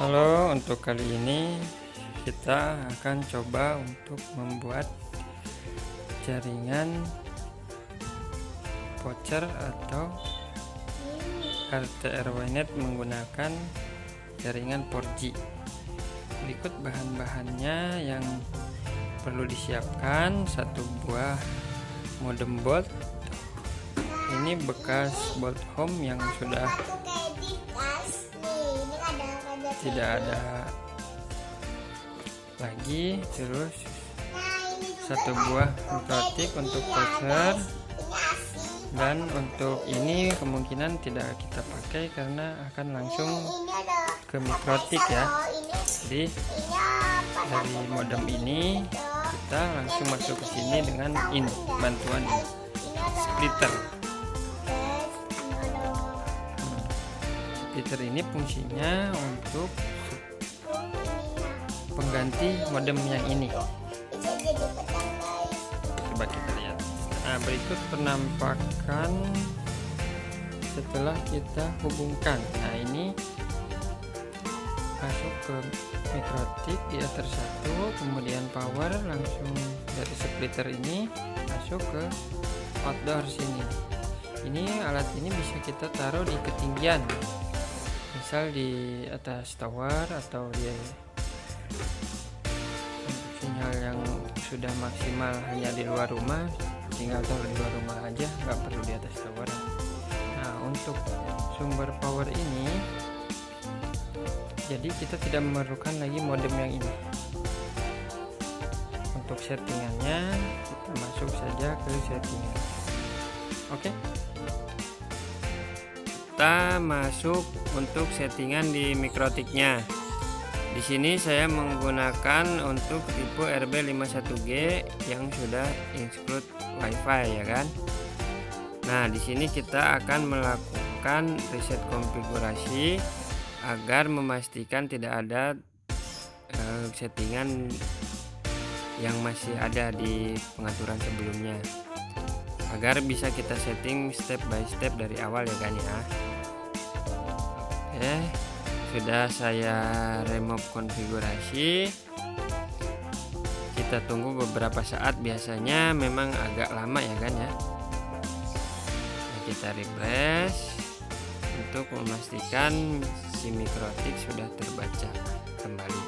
Halo, untuk kali ini kita akan coba untuk membuat jaringan voucher atau RT/RW-Net menggunakan jaringan 4G. Berikut bahan-bahannya yang perlu disiapkan: satu buah modem bolt. Ini bekas bolt home yang sudah tidak ada lagi. Terus satu buah mikrotik untuk voucher, dan untuk ini kemungkinan tidak kita pakai karena akan langsung ke mikrotik ya. Jadi dari modem ini kita langsung masuk ke sini dengan bantuan splitter. Splitter ini fungsinya untuk pengganti modem yang ini. Coba kita lihat. Nah, berikut penampakan setelah kita hubungkan. Nah, ini masuk ke mikrotik di ether 1, kemudian power langsung dari splitter ini masuk ke outdoor sini. Ini alat ini bisa kita taruh di ketinggian, misal di atas tower atau di sinyal yang sudah maksimal hanya di luar rumah, tinggal taruh di luar rumah aja, nggak perlu di atas tower. Nah, untuk sumber power ini, jadi kita tidak memerlukan lagi modem yang ini. Untuk settingannya kita masuk saja ke settingan. Oke, kita masuk untuk settingan di mikrotiknya. Di sini saya menggunakan untuk tipe RB51G yang sudah include WiFi ya kan. Nah, di sini kita akan melakukan reset konfigurasi agar memastikan tidak ada settingan yang masih ada di pengaturan sebelumnya, agar bisa kita setting step by step dari awal ya kan ya. Oke, sudah saya remove konfigurasi. Kita tunggu beberapa saat, biasanya memang agak lama ya kan ya. Nah, kita refresh untuk memastikan si mikrotik sudah terbaca kembali.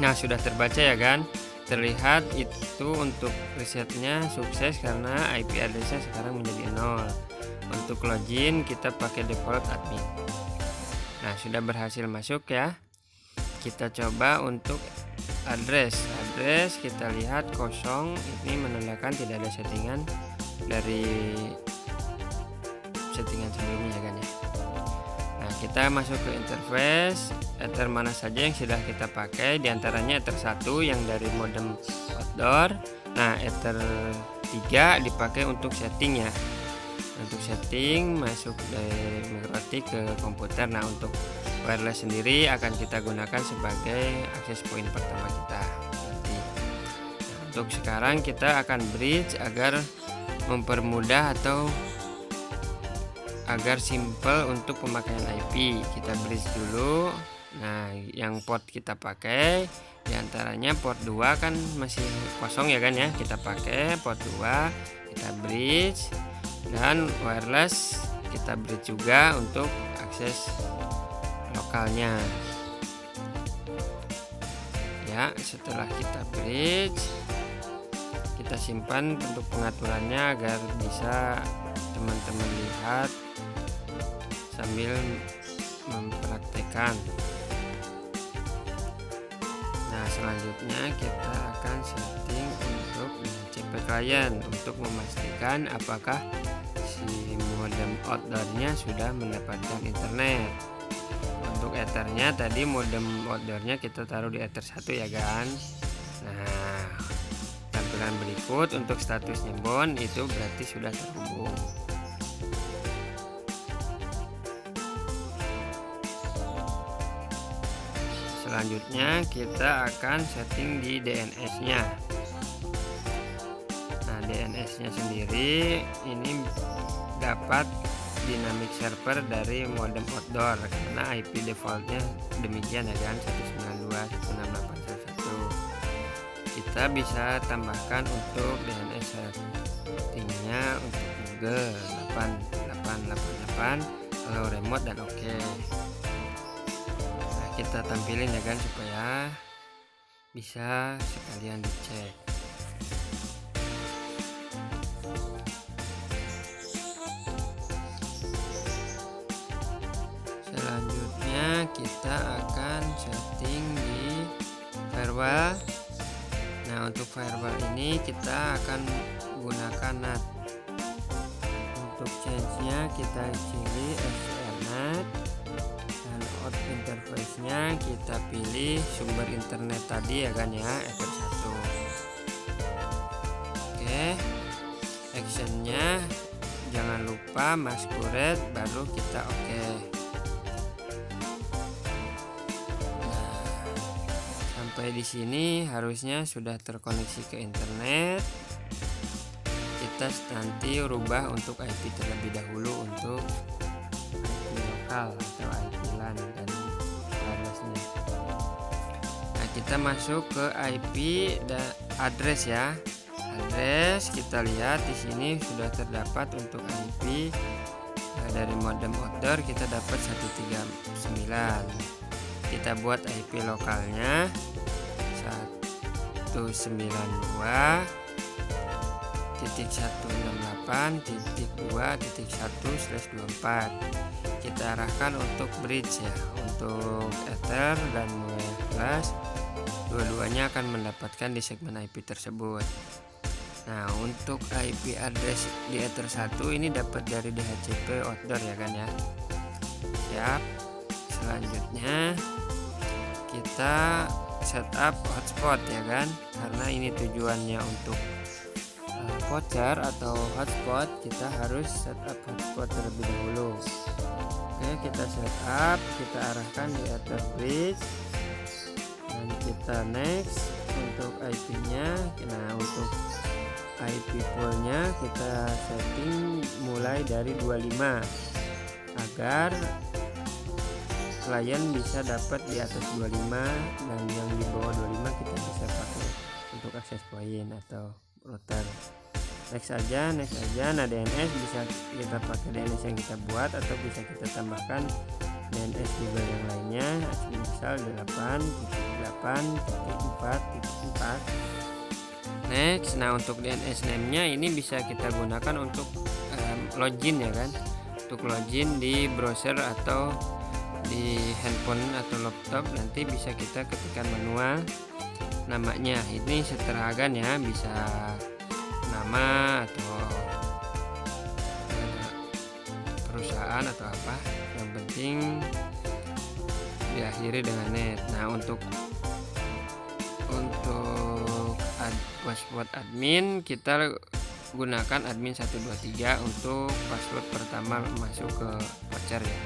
Nah, sudah terbaca ya kan. Terlihat itu untuk resetnya sukses karena IP addressnya sekarang menjadi 0. Untuk login kita pakai default admin. Nah, sudah berhasil masuk ya. Kita coba untuk address kita lihat kosong. Ini menandakan tidak ada settingan dari settingan sebelumnya ya kan ya. Nah, kita masuk ke interface. Ether mana saja yang sudah kita pakai, diantaranya ether 1 yang dari modem outdoor. Nah, ether 3 dipakai untuk setting ya. Untuk setting masuk dari mikrotik ke komputer. Nah, untuk wireless sendiri akan kita gunakan sebagai akses point pertama kita nanti. Nah, untuk sekarang kita akan bridge agar mempermudah atau agar simple untuk pemakaian IP. Kita bridge dulu. Nah, yang port kita pakai diantaranya port 2 kan masih kosong ya kan ya. Kita pakai port 2, kita bridge, dan wireless kita bridge juga untuk akses lokalnya ya. Setelah kita bridge, kita simpan untuk pengaturannya agar bisa teman-teman lihat sambil mempraktekkan. Nah, selanjutnya kita akan setting untuk DHCP client untuk memastikan apakah si modem outdoornya sudah mendapatkan internet. Untuk ethernya tadi modem outdoornya kita taruh di ether 1 ya kan. Nah, tampilan berikut untuk statusnya bond itu berarti sudah terhubung. Selanjutnya kita akan setting di DNS-nya. Nah, DNS-nya sendiri ini dapat dynamic server dari modem outdoor karena IP defaultnya demikian ya kan, 192.168.1. Kita bisa tambahkan untuk DNS settingnya untuk Google 8888 kalau remote dan oke. Nah, kita tampilin ya kan supaya bisa sekalian dicek. Selanjutnya kita akan setting di firewall. Nah, untuk firewall ini kita akan gunakan NAT. Untuk change-nya kita pilih SCRNAT, dan out interface-nya kita pilih sumber internet tadi ya kan ya, Ether 1. Oke, action-nya jangan lupa masquerade, baru kita oke. Sampai di sini harusnya sudah terkoneksi ke internet. Kita nanti rubah untuk IP terlebih dahulu untuk IP lokal atau IP LAN dan wirelessnya. Nah, kita masuk ke IP dan address ya. Address kita lihat di sini sudah terdapat untuk IP dari modem outdoor kita dapat 139. Kita buat IP lokalnya 192.168.2.1/24. Kita arahkan untuk bridge ya, untuk Ether dan wireless dua-duanya akan mendapatkan di segmen IP tersebut. Nah, untuk IP address di Ether 1 ini dapat dari DHCP outdoor ya kan ya. Siap. Selanjutnya kita setup hotspot ya kan, karena ini tujuannya untuk voucher atau hotspot, kita harus setup hotspot terlebih dahulu. Oke, kita setup, kita arahkan di Ether bridge dan kita next untuk IP-nya. Nah, untuk IP poolnya kita setting mulai dari 25 agar klien bisa dapat di atas 25, dan yang di bawah 25 kita bisa pakai untuk akses point atau router. Next aja. Nah, DNS bisa kita pakai DNS yang kita buat atau bisa kita tambahkan DNS Google yang lainnya, misal 8.8.4.4. Next. Nah, untuk DNS name-nya ini bisa kita gunakan untuk login ya kan, untuk login di browser atau di handphone atau laptop. Nanti bisa kita ketikkan manual namanya, ini sederhana ya, bisa nama atau perusahaan atau apa, yang penting diakhiri dengan net. Nah, untuk password admin kita gunakan admin 123 untuk password pertama masuk ke voucher ya.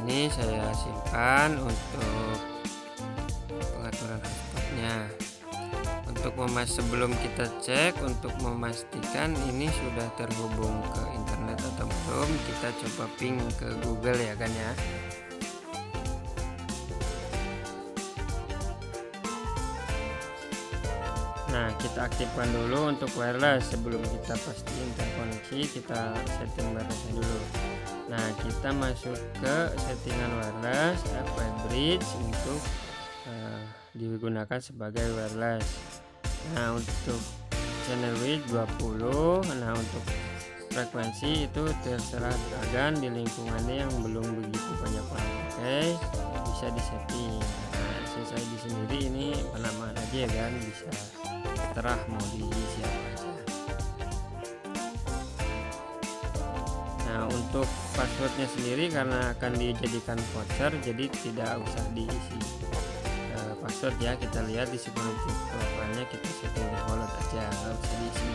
Ini saya simpan untuk pengaturan hotspotnya. Untuk sebelum kita cek untuk memastikan ini sudah terhubung ke internet atau belum, kita coba ping ke Google ya kan ya. Nah, kita aktifkan dulu untuk wireless. Sebelum kita pastiin terkoneksi, kita setting wirelessnya dulu. Nah, kita masuk ke settingan wireless, FWA bridge untuk digunakan sebagai wireless. Nah, untuk channel width 20. Nah, untuk frekuensi itu terserah agan di lingkungannya yang belum begitu banyak orang pakai, bisa disetting. Nah, saya di sendiri ini penamaan aja ya kan, bisa terah mau diisi apa aja. Nah, untuk passwordnya sendiri karena akan dijadikan voucher, jadi tidak usah diisi password ya. Kita lihat di security profile-nya, kita setting default aja, nggak usah diisi.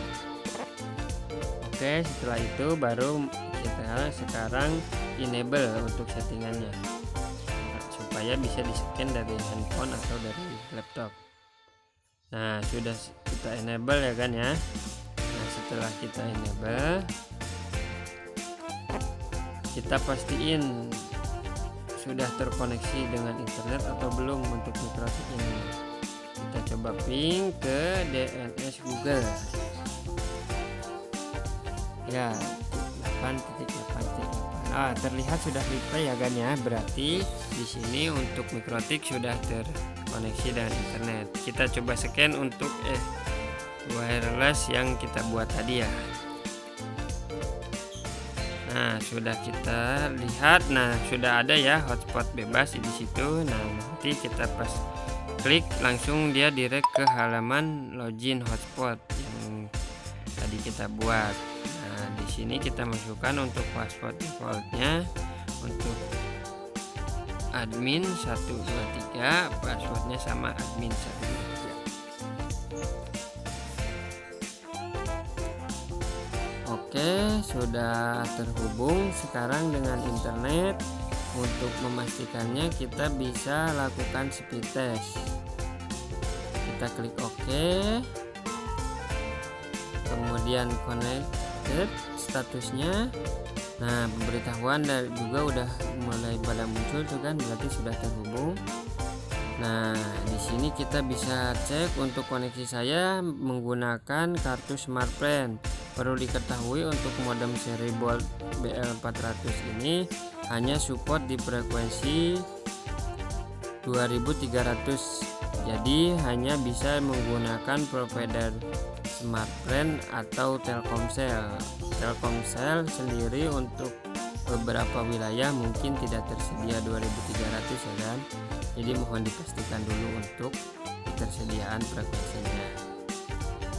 Oke, setelah itu baru kita sekarang enable untuk settingannya supaya bisa di-scan dari handphone atau dari laptop. Nah, sudah kita enable ya kan ya. setelah kita enable, kita pastiin sudah terkoneksi dengan internet atau belum untuk mikrotik ini. Kita coba ping ke DNS Google. Ya, 8.8.8. Terlihat sudah reply ya kan ya. Berarti di sini untuk mikrotik sudah terkoneksi dengan internet. Kita coba scan untuk wireless yang kita buat tadi ya. Nah, sudah kita lihat. Nah, sudah ada ya hotspot bebas di situ. Nah, nanti kita pas klik langsung dia direct ke halaman login hotspot yang tadi kita buat. Nah, di sini kita masukkan untuk password defaultnya untuk admin 123, passwordnya sama admin 123. Oke, sudah terhubung sekarang dengan internet. Untuk memastikannya kita bisa lakukan speed test. Kita klik OK, kemudian connected statusnya. Nah, pemberitahuan juga udah mulai pada muncul tuh kan, berarti sudah terhubung. Nah, di sini kita bisa cek untuk koneksi saya menggunakan kartu SmartPlan. Perlu diketahui untuk modem seri Bolt BL400 ini hanya support di frekuensi 2300. Jadi hanya bisa menggunakan provider SmartPlan atau Telkomsel. Telkomsel sendiri untuk beberapa wilayah mungkin tidak tersedia 2300 ya kan. Jadi mohon dipastikan dulu untuk ketersediaan frekuensinya.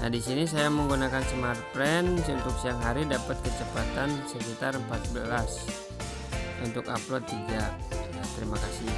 Nah, di sini saya menggunakan SmartPlan. Untuk siang hari dapat kecepatan sekitar 14. Untuk upload 3. Ya, terima kasih.